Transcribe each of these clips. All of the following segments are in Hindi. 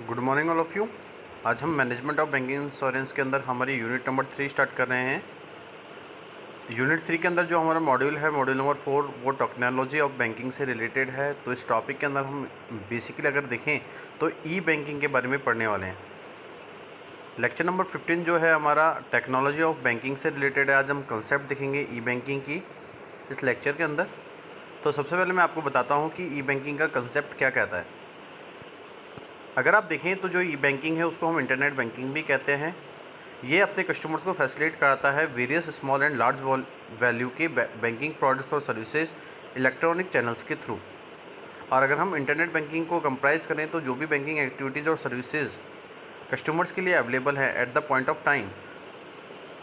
Good morning all of you. आज हम मैनेजमेंट ऑफ बैंकिंग इंश्योरेंस के अंदर हमारी यूनिट नंबर 3 स्टार्ट कर रहे हैं। यूनिट 3 के अंदर जो हमारा मॉड्यूल है, मॉड्यूल नंबर 4, वो टेक्नोलॉजी ऑफ बैंकिंग से रिलेटेड है। तो इस टॉपिक के अंदर हम बेसिकली अगर देखें तो ई बैंकिंग के बारे में पढ़ने वाले हैं। लेक्चर नंबर 15 जो है हमारा टेक्नोलॉजी ऑफ बैंकिंग से रिलेटेड है। आज हम कंसेप्ट देखेंगे ई बैंकिंग की इस लेक्चर के अंदर। तो सबसे पहले मैं आपको बताता हूँ कि ई बैंकिंग का कंसेप्ट क्या कहता है। अगर आप देखें तो जो ई बैंकिंग है उसको हम इंटरनेट बैंकिंग भी कहते हैं। ये अपने कस्टमर्स को फैसिलिटेट कराता है various small and large value के बैंकिंग प्रोडक्ट्स और सर्विसेज इलेक्ट्रॉनिक चैनल्स के थ्रू। और अगर हम इंटरनेट बैंकिंग को कंप्राइज करें तो जो भी बैंकिंग एक्टिविटीज़ और सर्विसेज कस्टमर्स के लिए अवेलेबल है at the point of time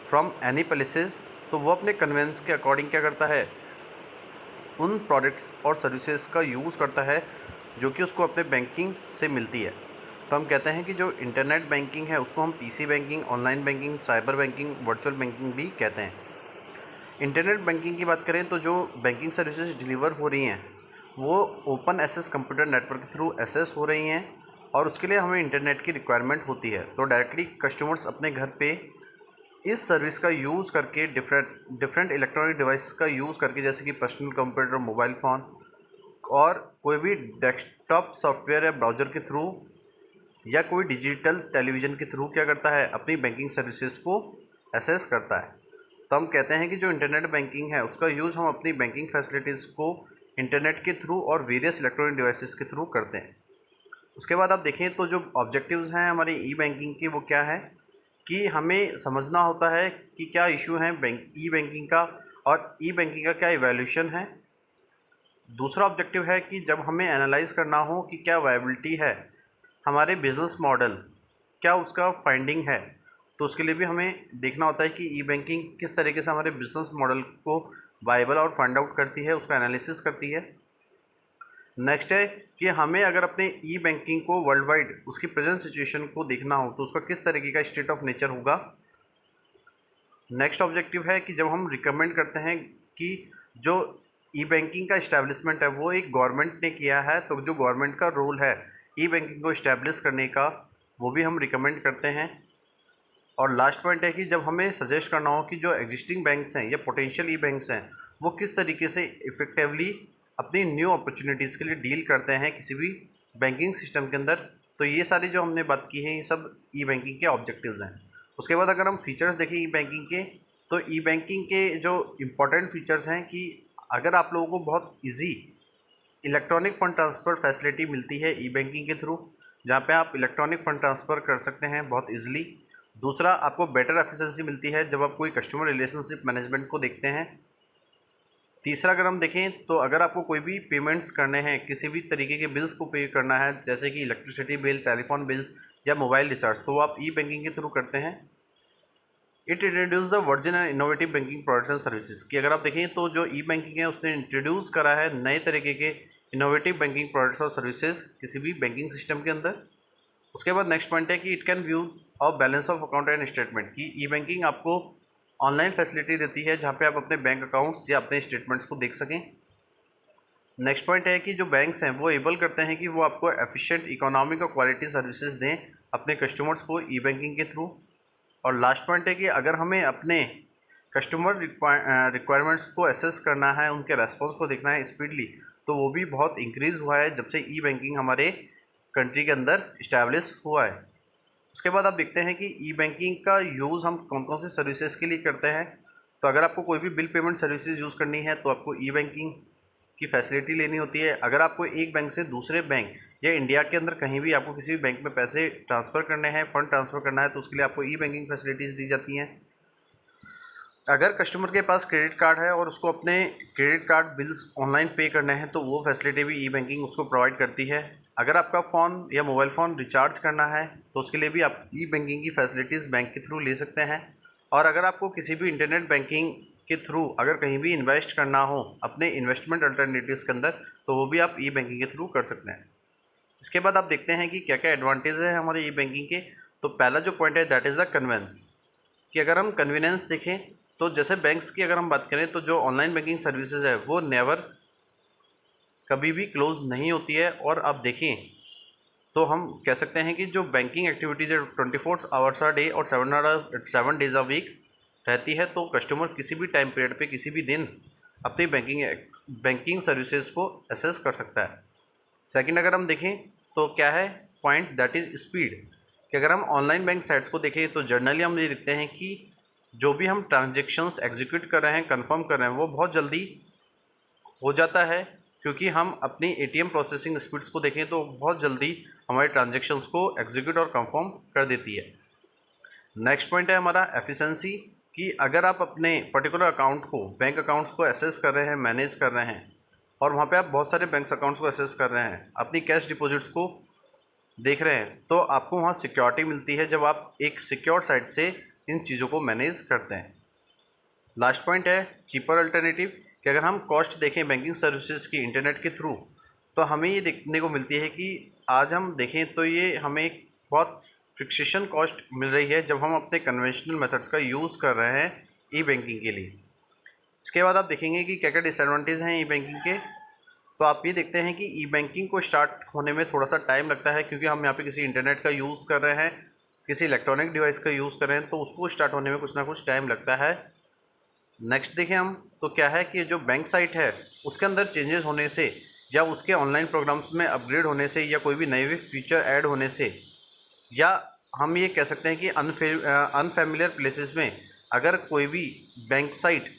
from any places, तो वो अपने कन्वेंस के अकॉर्डिंग क्या करता है, उन प्रोडक्ट्स और सर्विसेज का यूज़ करता है जो कि उसको अपने बैंकिंग से मिलती है। तो हम कहते हैं कि जो इंटरनेट बैंकिंग है उसको हम PC banking, online banking, cyber banking, virtual banking भी कहते हैं। इंटरनेट बैंकिंग की बात करें तो जो बैंकिंग सर्विसेज डिलीवर हो रही हैं वो ओपन एक्सेस कंप्यूटर नेटवर्क के थ्रू एक्सेस हो रही हैं और उसके लिए हमें इंटरनेट की रिक्वायरमेंट होती है। तो डायरेक्टली कस्टमर्स अपने घर पे इस सर्विस का यूज़ करके डिफरेंट इलेक्ट्रॉनिक डिवाइस का यूज़ करके, जैसे कि पर्सनल कंप्यूटर, मोबाइल फ़ोन और कोई भी डेस्कटॉप सॉफ्टवेयर या ब्राउज़र के थ्रू या कोई डिजिटल टेलीविज़न के थ्रू क्या करता है, अपनी बैंकिंग सर्विसेज को एसेस करता है। तो हम कहते हैं कि जो इंटरनेट बैंकिंग है उसका यूज़ हम अपनी बैंकिंग फैसिलिटीज़ को इंटरनेट के थ्रू और वेरियस इलेक्ट्रॉनिक डिवाइसेस के थ्रू करते हैं। उसके बाद आप देखें तो जो ऑब्जेक्टिव्स हैं हमारे ई बैंकिंग के, वो क्या है कि हमें समझना होता है कि क्या इशू है ई बैंकिंग का और ई बैंकिंग का क्या इवैल्यूएशन है। दूसरा ऑब्जेक्टिव है कि जब हमें एनालाइज करना हो कि क्या वायबिलिटी है हमारे बिज़नेस मॉडल, क्या उसका फाइंडिंग है, तो उसके लिए भी हमें देखना होता है कि ई बैंकिंग किस तरीके से हमारे बिज़नेस मॉडल को वायबल और फाइंड आउट करती है, उसका एनालिसिस करती है। नेक्स्ट है कि हमें अगर अपने ई बैंकिंग को वर्ल्ड वाइड उसकी प्रेजेंट सिचुएशन को देखना हो तो उसका किस तरीके का स्टेट ऑफ नेचर होगा। नेक्स्ट ऑब्जेक्टिव है कि जब हम रिकमेंड करते हैं कि जो ई बैंकिंग का इस्टेब्लिशमेंट है वो एक गवर्नमेंट ने किया है, तो जो गवर्नमेंट का रोल है ई बैंकिंग को इस्टेब्लिश करने का वो भी हम रिकमेंड करते हैं। और लास्ट पॉइंट है कि जब हमें सजेस्ट करना हो कि जो एग्जिस्टिंग बैंक्स हैं या पोटेंशियल ई बैंक्स हैं वो किस तरीके से इफ़ेक्टिवली अपनी न्यू अपॉर्चुनिटीज़ के लिए डील करते हैं किसी भी बैंकिंग सिस्टम के अंदर। तो ये सारी जो हमने बात की है ये सब ई बैंकिंग के ऑब्जेक्टिव्स हैं। उसके बाद अगर हम फीचर्स देखें ई बैंकिंग के, तो ई बैंकिंग के जो इम्पोर्टेंट फीचर्स हैं कि अगर आप लोगों को बहुत easy electronic fund transfer facility मिलती है ई बैंकिंग के थ्रू, जहाँ पे आप इलेक्ट्रॉनिक फ़ंड ट्रांसफ़र कर सकते हैं बहुत ईजिली। दूसरा, आपको बेटर एफिशिएंसी मिलती है जब आप कोई कस्टमर रिलेशनशिप मैनेजमेंट को देखते हैं। तीसरा, अगर हम देखें तो अगर आपको कोई भी पेमेंट्स करने हैं, किसी भी तरीके के बिल्स को पे करना है जैसे कि इलेक्ट्रिसिटी बिल, टेलीफोन बिल्स या मोबाइल रिचार्ज, तो वो आप ई बैंकिंग के थ्रू करते हैं। It introduce the virgin and innovative banking products and services की अगर आप देखें तो जो ई बैंकिंग है उसने इंट्रोड्यूस करा है नए तरीके के इनोवेटिव बैंकिंग प्रोडक्ट्स और सर्विसेज किसी भी बैंकिंग सिस्टम के अंदर। उसके बाद नेक्स्ट पॉइंट है कि it can view of balance of account and statement की ई बैंकिंग आपको ऑनलाइन फैसिलिटी देती है जहाँ पे आप अपने बैंक अकाउंट्स या अपने स्टेटमेंट्स को देख सकें। नेक्स्ट पॉइंट है कि जो बैंक्स हैं वो एबल करते हैं कि वो आपको एफिशिएंट, इकोनॉमिक और क्वालिटी सर्विसेज दें अपने कस्टमर्स को ई बैंकिंग के थ्रू। और लास्ट पॉइंट है कि अगर हमें अपने कस्टमर रिक्वायरमेंट्स को एसेस करना है, उनके रेस्पॉन्स को देखना है स्पीडली, तो वो भी बहुत इंक्रीज़ हुआ है जब से ई बैंकिंग हमारे कंट्री के अंदर इस्टेब्लिश हुआ है। उसके बाद आप देखते हैं कि ई बैंकिंग का यूज़ हम कौन कौन से सर्विसेज के लिए करते हैं। तो अगर आपको कोई भी बिल पेमेंट सर्विसेज यूज़ करनी है तो आपको ई बैंकिंग की फैसिलिटी लेनी होती है। अगर आपको एक बैंक से दूसरे बैंक या इंडिया के अंदर कहीं भी आपको किसी भी बैंक में पैसे ट्रांसफ़र करने हैं, फ़ंड ट्रांसफ़र करना है, तो उसके लिए आपको ई बैंकिंग फैसिलिटीज़ दी जाती हैं। अगर कस्टमर के पास क्रेडिट कार्ड है और उसको अपने क्रेडिट कार्ड बिल्स ऑनलाइन पे करने हैं तो वो फैसिलिटी भी ई बैंकिंग उसको प्रोवाइड करती है। अगर आपका फ़ोन या मोबाइल फ़ोन रिचार्ज करना है तो उसके लिए भी आप ई बैंकिंग की फैसिलिटीज़ बैंक के थ्रू ले सकते हैं। और अगर आपको किसी भी इंटरनेट बैंकिंग के थ्रू अगर कहीं भी इन्वेस्ट करना हो अपने इन्वेस्टमेंट अल्टरनेटिव्स के अंदर, तो वो भी आप ई बैंकिंग के थ्रू कर सकते हैं। इसके बाद आप देखते हैं कि क्या क्या एडवांटेज है हमारे ई बैंकिंग के। तो पहला जो पॉइंट है दैट इज़ द कन्वेंस, कि अगर हम कन्वीनियंस देखें तो जैसे बैंक्स की अगर हम बात करें तो जो ऑनलाइन बैंकिंग सर्विसेज है वो नेवर कभी भी क्लोज नहीं होती है। और आप देखें तो हम कह सकते हैं कि जो बैंकिंग एक्टिविटीज़ है 24 आवर्स अ डे और 7 डेज अ वीक रहती है, तो कस्टमर किसी भी टाइम पीरियड पे किसी भी दिन अपनी बैंकिंग सर्विसेज को एक्सेस कर सकता है। सेकंड अगर हम देखें तो क्या है पॉइंट, दैट इज़ स्पीड, कि अगर हम ऑनलाइन बैंक साइट्स को देखें तो जनरली हम ये देखते हैं कि जो भी हम ट्रांजेक्शन्स एग्जीक्यूट कर रहे हैं, कंफर्म कर रहे हैं, वो बहुत जल्दी हो जाता है, क्योंकि हम अपनी एटीएम प्रोसेसिंग स्पीड्स को देखें तो बहुत जल्दी हमारे ट्रांजेक्शन्स को एग्जीक्यूट और कंफर्म कर देती है। नेक्स्ट पॉइंट है हमारा एफिशिएंसी, कि अगर आप अपने पर्टिकुलर अकाउंट को, बैंक अकाउंट्स को एसेस कर रहे हैं, मैनेज कर रहे हैं, और वहाँ पे आप बहुत सारे बैंक अकाउंट्स को एसेस कर रहे हैं, अपनी कैश डिपॉजिट्स को देख रहे हैं, तो आपको वहाँ सिक्योरिटी मिलती है जब आप एक सिक्योर साइट से इन चीज़ों को मैनेज करते हैं। लास्ट पॉइंट है चीपर अल्टरनेटिव, कि अगर हम कॉस्ट देखें बैंकिंग सर्विसेज की इंटरनेट के थ्रू, तो हमें ये देखने को मिलती है कि आज हम देखें तो ये हमें एक बहुत फिक्सेशन कॉस्ट मिल रही है जब हम अपने कन्वेंशनल मेथड्स का यूज़ कर रहे हैं ई बैंकिंग के लिए। इसके बाद आप देखेंगे कि क्या क्या डिसएडवांटेज हैं ई बैंकिंग के। तो आप ये देखते हैं कि ई बैंकिंग को स्टार्ट होने में थोड़ा सा टाइम लगता है, क्योंकि हम यहाँ पे किसी इंटरनेट का यूज़ कर रहे हैं, किसी इलेक्ट्रॉनिक डिवाइस का यूज़ कर रहे हैं, तो उसको स्टार्ट होने में कुछ ना कुछ टाइम लगता है। नेक्स्ट देखें हम तो क्या है कि जो बैंक साइट है उसके अंदर चेंजेस होने से, या उसके ऑनलाइन प्रोग्राम्स में अपग्रेड होने से, या कोई भी नए फीचर ऐड होने से, या हम ये कह सकते हैं कि अनफेमिलियर प्लेसेस में अगर कोई भी बैंक साइट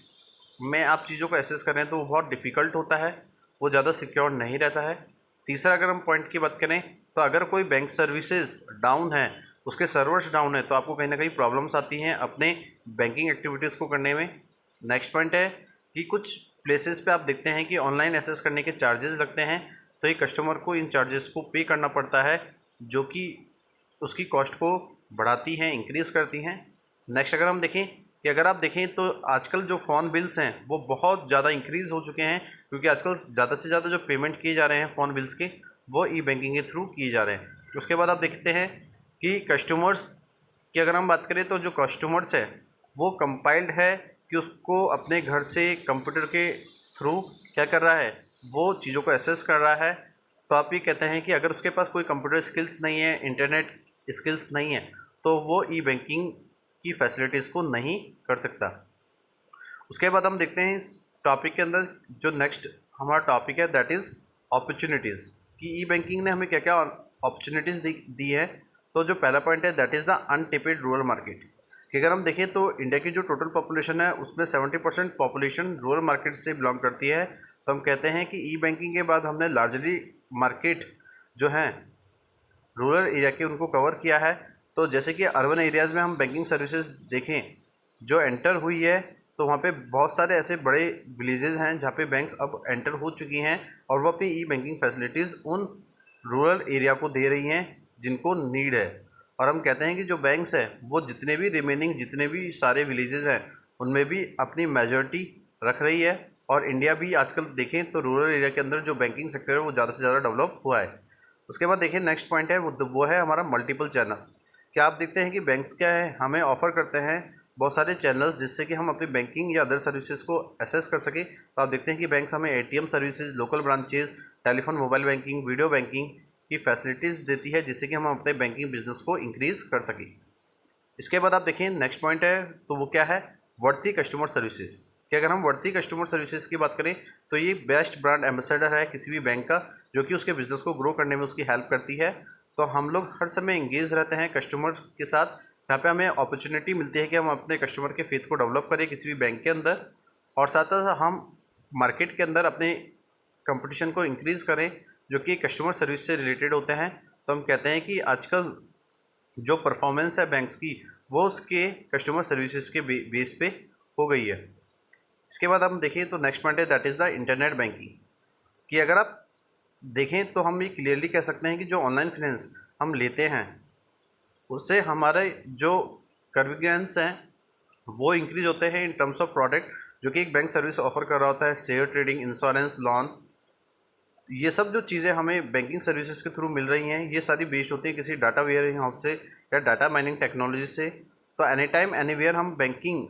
में आप चीज़ों को एक्सेस कर रहे हैं तो वो बहुत डिफ़िकल्ट होता है, वो ज़्यादा सिक्योर नहीं रहता है। तीसरा अगर हम पॉइंट की बात करें तो अगर कोई बैंक सर्विसेज डाउन है, उसके सर्वर्स डाउन है, तो आपको कहीं ना कहीं प्रॉब्लम्स आती हैं अपने बैंकिंग एक्टिविटीज़ को करने में। नेक्स्ट पॉइंट है कि कुछ प्लेसेस पे आप देखते हैं कि ऑनलाइन एक्सेस करने के चार्जेस लगते हैं, तो ये कस्टमर को इन चार्जेस को पे करना पड़ता है, जो कि उसकी कॉस्ट को बढ़ाती हैं, इंक्रीज़ करती हैं। नेक्स्ट अगर हम देखें कि अगर आप देखें तो आजकल जो फ़ोन बिल्स हैं वो बहुत ज़्यादा इंक्रीज़ हो चुके हैं, क्योंकि आजकल ज़्यादा से ज़्यादा जो पेमेंट किए जा रहे हैं फ़ोन बिल्स के, वो ई बैंकिंग के थ्रू किए जा रहे हैं। उसके बाद आप देखते हैं कि कस्टमर्स की अगर हम बात करें तो जो कस्टमर्स है वो कंपाइल्ड है कि उसको अपने घर से कंप्यूटर के थ्रू क्या कर रहा है, वो चीज़ों को एक्सेस कर रहा है। तो आप ये कहते हैं कि अगर उसके पास कोई कंप्यूटर स्किल्स नहीं है, इंटरनेट स्किल्स नहीं है, तो वो ई बैंकिंग की फैसिलिटीज़ को नहीं कर सकता। उसके बाद हम देखते हैं इस टॉपिक के अंदर जो नेक्स्ट हमारा टॉपिक है, दैट इज़ अपॉर्चुनिटीज़, कि ई बैंकिंग ने हमें क्या क्या अपॉर्चुनिटीज़ दी है। तो जो पहला पॉइंट है that is the untapped rural market, कि अगर हम देखें तो इंडिया की जो टोटल पॉपुलेशन है उसमें 70% पॉपुलेशन रूरल मार्केट से बिलोंग करती है। तो हम कहते हैं कि ई बैंकिंग के बाद हमने लार्जली मार्केट जो हैं रूरल एरिया के उनको कवर किया है। तो जैसे कि अर्बन एरियाज़ में हम बैंकिंग सर्विसेज देखें जो एंटर हुई है, तो वहाँ पे बहुत सारे ऐसे बड़े विलेजेस हैं जहाँ पे बैंक्स अब एंटर हो चुकी हैं, और वो अपनी ई बैंकिंग फैसिलिटीज़ उन रूरल एरिया को दे रही हैं जिनको नीड है। और हम कहते हैं कि जो बैंक्स हैं वो जितने भी रिमेनिंग जितने भी सारे विलेजेस हैं उनमें भी अपनी मेजॉरिटी रख रही है। और इंडिया भी आजकल देखें तो रूरल एरिया के अंदर जो बैंकिंग सेक्टर है वो ज़्यादा से ज़्यादा डेवलप हुआ है। उसके बाद देखिए नेक्स्ट पॉइंट है वो है हमारा मल्टीपल चैनल। क्या आप देखते हैं कि बैंक्स क्या है हमें ऑफ़र करते हैं बहुत सारे चैनल जिससे कि हम अपनी बैंकिंग या अदर सर्विसेज को एसेस कर सकें। तो आप देखते हैं कि बैंक्स हमें ATM services, local branches, telephone, mobile banking, video banking की फैसिलिटीज़ देती है, जिससे कि हम अपने बैंकिंग बिजनेस को इंक्रीज़ कर सकें। इसके बाद आप देखिए नेक्स्ट पॉइंट है तो वो क्या है, वर्ती कस्टमर सर्विसेज, कि अगर हम वर्ती कस्टमर सर्विसेज की बात करें तो ये बेस्ट ब्रांड एम्बेसडर है किसी भी बैंक का, जो कि उसके बिज़नेस को ग्रो करने में उसकी हेल्प करती है। तो हम लोग हर समय इंगेज रहते हैं कस्टमर के साथ, जहाँ पे हमें अपॉर्चुनिटी मिलती है कि हम अपने कस्टमर के फेथ को डेवलप करें किसी भी बैंक के अंदर, और साथ साथ हम मार्केट के अंदर अपने कंपटीशन को इंक्रीज़ करें जो कि कस्टमर सर्विस से रिलेटेड होते हैं। तो हम कहते हैं कि आजकल जो परफॉर्मेंस है बैंक्स की वो उसके कस्टमर सर्विसेज के बेस पे हो गई है। इसके बाद हम देखें तो नेक्स्ट पॉइंट है that is the internet banking, कि अगर आप देखें तो हम ये क्लियरली कह सकते हैं कि जो ऑनलाइन फाइनेंस हम लेते हैं उससे हमारे जो कन्वीनियंस हैं वो इंक्रीज होते हैं इन टर्म्स ऑफ प्रोडक्ट जो कि एक बैंक सर्विस ऑफर कर रहा होता है, शेयर ट्रेडिंग, इंश्योरेंस, लोन, ये सब जो चीज़ें हमें बैंकिंग सर्विसेज के थ्रू मिल रही हैं ये सारी बेस्ड होती हैं किसी डाटा वेयरिंग हाउस से या डाटा माइनिंग टेक्नोलॉजी से। तो एनी टाइम एनीवेयर हम बैंकिंग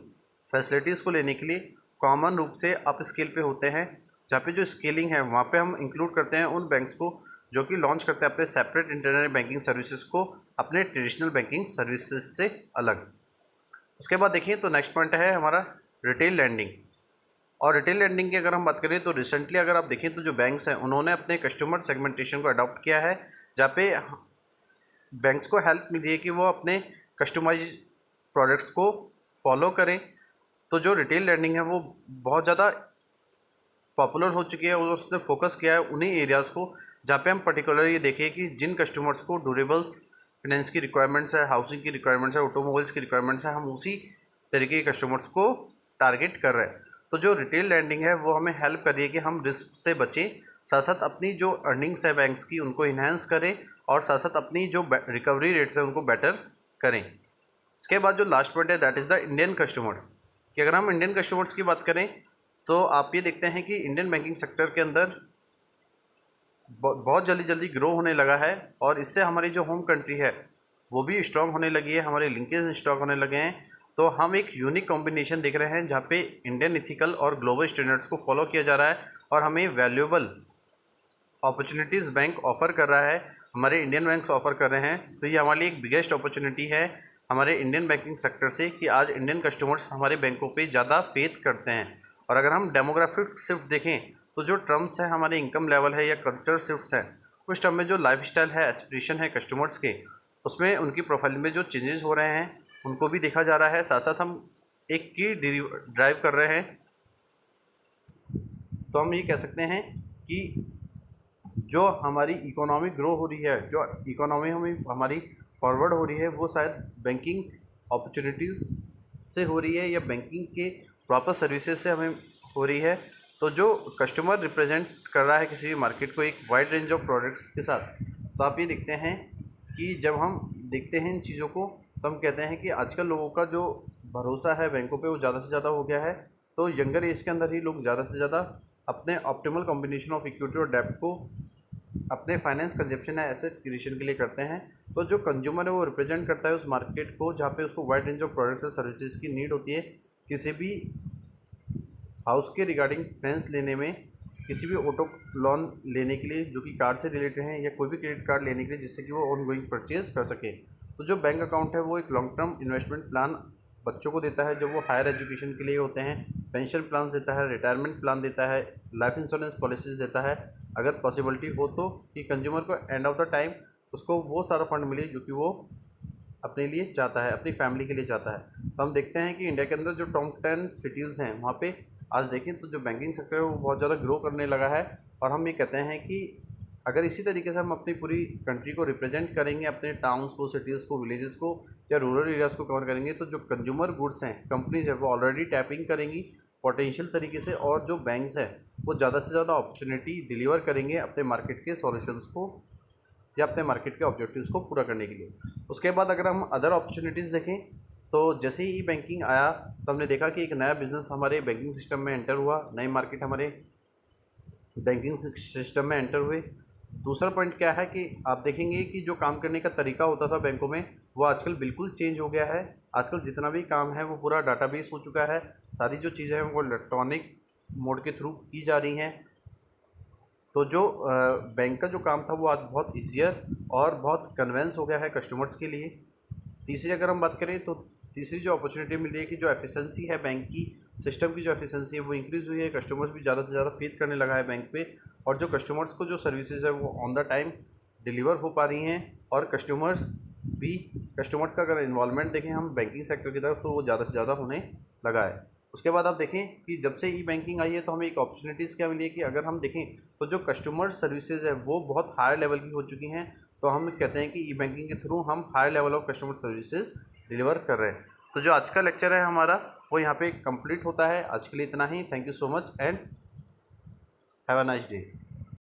फैसिलिटीज़ को लेने के लिए कॉमन रूप से अप स्केल पे होते हैं, जहाँ पे जो स्केलिंग है वहाँ पे हम इंक्लूड करते हैं उन बैंक्स को जो कि लॉन्च करते हैं अपने सेपरेट इंटरनेट बैंकिंग सर्विसेज को अपने ट्रेडिशनल बैंकिंग सर्विसेज से अलग। उसके बाद देखिए तो नेक्स्ट पॉइंट है हमारा रिटेल लैंडिंग। और रिटेल लैंडिंग की अगर हम बात करें तो रिसेंटली अगर आप देखें तो जो बैंक्स हैं उन्होंने अपने कस्टमर सेगमेंटेशन को अडॉप्ट किया है, जहाँ पे बैंक्स को हेल्प मिली है कि वो अपने कस्टमाइज प्रोडक्ट्स को फॉलो करें। तो जो रिटेल लैंडिंग है वो बहुत ज़्यादा पॉपुलर हो चुकी है और उसने फोकस किया है उन्हीं एरियाज़ को जहाँ पे हम पर्टिकुलर ये देखें कि जिन कस्टमर्स को ड्यूरेबल्स फाइनेंस की रिक्वायरमेंट्स है, हाउसिंग की रिक्वायरमेंट्स है, ऑटोमोबाइल्स की रिक्वायरमेंट्स है, हम उसी तरीके के कस्टमर्स को टारगेट कर रहे हैं। तो जो रिटेल लैंडिंग है वो हमें हेल्प कर रही है कि हम रिस्क से बचें, साथ साथ अपनी जो अर्निंग्स है बैंक्स की उनको इन्हेंस करें और साथ साथ अपनी जो रिकवरी रेट्स है उनको बेटर करें। इसके बाद जो लास्ट पॉइंट है that is the Indian customers. कि अगर हम इंडियन कस्टमर्स की बात करें तो आप ये देखते हैं कि इंडियन बैंकिंग सेक्टर के अंदर बहुत जल्दी जल्दी ग्रो होने लगा है और इससे हमारी जो होम कंट्री है वो भी स्ट्रांग होने लगी है, हमारे लिंकेज स्ट्रांग होने लगे हैं। तो हम एक यूनिक कॉम्बिनेशन देख रहे हैं जहाँ पे इंडियन इथिकल और ग्लोबल स्टैंडर्ड्स को फॉलो किया जा रहा है और हमें वैल्यूएबल अपॉर्चुनिटीज़ बैंक ऑफ़र कर रहा है, हमारे इंडियन बैंक्स ऑफ़र कर रहे हैं। तो ये हमारे लिए एक बिगेस्ट अपॉर्चुनिटी है हमारे इंडियन बैंकिंग सेक्टर से कि आज इंडियन कस्टमर्स हमारे बैंकों पे ज़्यादा फेथ करते हैं। और अगर हम डेमोग्राफिक शिफ्ट देखें तो जो टर्म्स है हमारे इनकम लेवल है या कल्चर शिफ्ट्स हैं, उस टर्म में जो लाइफस्टाइल है, एस्पिरेशन है कस्टमर्स के, उसमें उनकी प्रोफाइल में जो चेंजेस हो रहे हैं उनको भी देखा जा रहा है। साथ साथ हम एक की ड्राइव कर रहे हैं। तो हम ये कह सकते हैं कि जो हमारी इकोनॉमी ग्रो हो रही है, जो इकोनॉमी हमारी फॉरवर्ड हो रही है, वो शायद बैंकिंग अपॉर्चुनिटीज़ से हो रही है या बैंकिंग के प्रॉपर सर्विसेज से हमें हो रही है। तो जो कस्टमर रिप्रेजेंट कर रहा है किसी भी मार्केट को एक वाइड रेंज ऑफ प्रोडक्ट्स के साथ, तो आप ये देखते हैं कि जब हम देखते हैं इन चीज़ों को तो हम कहते हैं कि आजकल लोगों का जो भरोसा है बैंकों पे वो ज़्यादा से ज़्यादा हो गया है। तो यंगर एज के अंदर ही लोग ज़्यादा से ज़्यादा अपने ऑप्टिमल कॉम्बिनेशन ऑफ इक्विटी और डेब्ट को अपने फाइनेंस कंजप्शन या एसेट क्रिएशन के लिए करते हैं। तो जो कंज्यूमर है वो रिप्रेजेंट करता है उस मार्केट को जहाँ पे उसको वाइड रेंज ऑफ प्रोडक्ट्स और सर्विसेज की नीड होती है। किसी भी हाउस के रिगार्डिंग फाइनेंस लेने में, किसी भी ऑटो लोन लेने के लिए जो कि कार से रिलेटेड हैं, या कोई भी क्रेडिट कार्ड लेने के लिए जिससे कि वो ऑन गोइंग परचेज कर सके। तो जो बैंक अकाउंट है वो एक लॉन्ग टर्म इन्वेस्टमेंट प्लान बच्चों को देता है जब वो हायर एजुकेशन के लिए होते हैं, पेंशन प्लान देता है, रिटायरमेंट प्लान देता है, लाइफ इंश्योरेंस पॉलिसीज़ देता है। अगर पॉसिबिलिटी हो तो कि कंज्यूमर को एंड ऑफ द टाइम उसको वो सारा फंड मिले जो कि वो अपने लिए चाहता है, अपनी फैमिली के लिए चाहता है। तो हम देखते हैं कि इंडिया के अंदर जो टॉप 10 सिटीज़ हैं वहाँ पे आज देखें तो जो बैंकिंग सेक्टर है वो बहुत ज़्यादा ग्रो करने लगा है। और हम ये कहते हैं कि अगर इसी तरीके से हम अपनी पूरी कंट्री को रिप्रेजेंट करेंगे, अपने टाउन्स को, सिटीज़ को, विलेजेस को या रूरल एरियाज़ को कवर करेंगे, तो जो कंज्यूमर गुड्स हैं कंपनीज है वो ऑलरेडी टैपिंग करेंगी पोटेंशियल तरीके से, और जो बैंक्स हैं वो ज़्यादा से ज़्यादा अपॉर्चुनिटी डिलीवर करेंगे अपने मार्केट के सॉल्यूशंस को या अपने मार्केट के ऑब्जेक्टिव्स को पूरा करने के लिए। उसके बाद अगर हम अदर अपॉर्चुनिटीज़ देखें तो जैसे ही ई बैंकिंग आया तो हमने देखा कि एक नया बिज़नेस हमारे बैंकिंग सिस्टम में एंटर हुआ, नए मार्केट हमारे बैंकिंग सिस्टम में एंटर हुए। दूसरा पॉइंट क्या है कि आप देखेंगे कि जो काम करने का तरीका होता था बैंकों में वो आजकल बिल्कुल चेंज हो गया है। आजकल जितना भी काम है वो पूरा डाटाबेस हो चुका है, सारी जो चीज़ें हैं वो इलेक्ट्रॉनिक मोड के थ्रू की जा रही हैं। तो जो बैंक का जो काम था वो आज बहुत ईजियर और बहुत कन्वेंस हो गया है कस्टमर्स के लिए। तीसरी अगर हम बात करें तो तीसरी जो अपॉर्चुनिटी मिल रही है कि जो एफिशिएंसी है बैंक की, सिस्टम की जो एफिशिएंसी है वो इंक्रीज़ हुई है, कस्टमर्स भी ज़्यादा से ज़्यादा फेथ करने लगा है बैंक पे, और जो कस्टमर्स को जो सर्विसेज है वो ऑन द टाइम डिलीवर हो पा रही हैं। और कस्टमर्स का अगर इन्वॉल्वमेंट देखें हम बैंकिंग सेक्टर की तरफ तो वो ज़्यादा से ज़्यादा होने लगा है। उसके बाद आप देखें कि जब से ई बैंकिंग आई है तो हमें एक अपॉर्चुनिटीज़ क्या मिली है कि अगर हम देखें तो जो कस्टमर सर्विसेज है वो बहुत हायर लेवल की हो चुकी हैं। तो हम कहते हैं कि ई बैंकिंग के थ्रू हम higher level of customer services deliver कर रहे हैं। तो जो आज का लेक्चर है हमारा वो यहाँ पे कंप्लीट होता है। आज के लिए इतना ही। Thank you so much and have a nice day.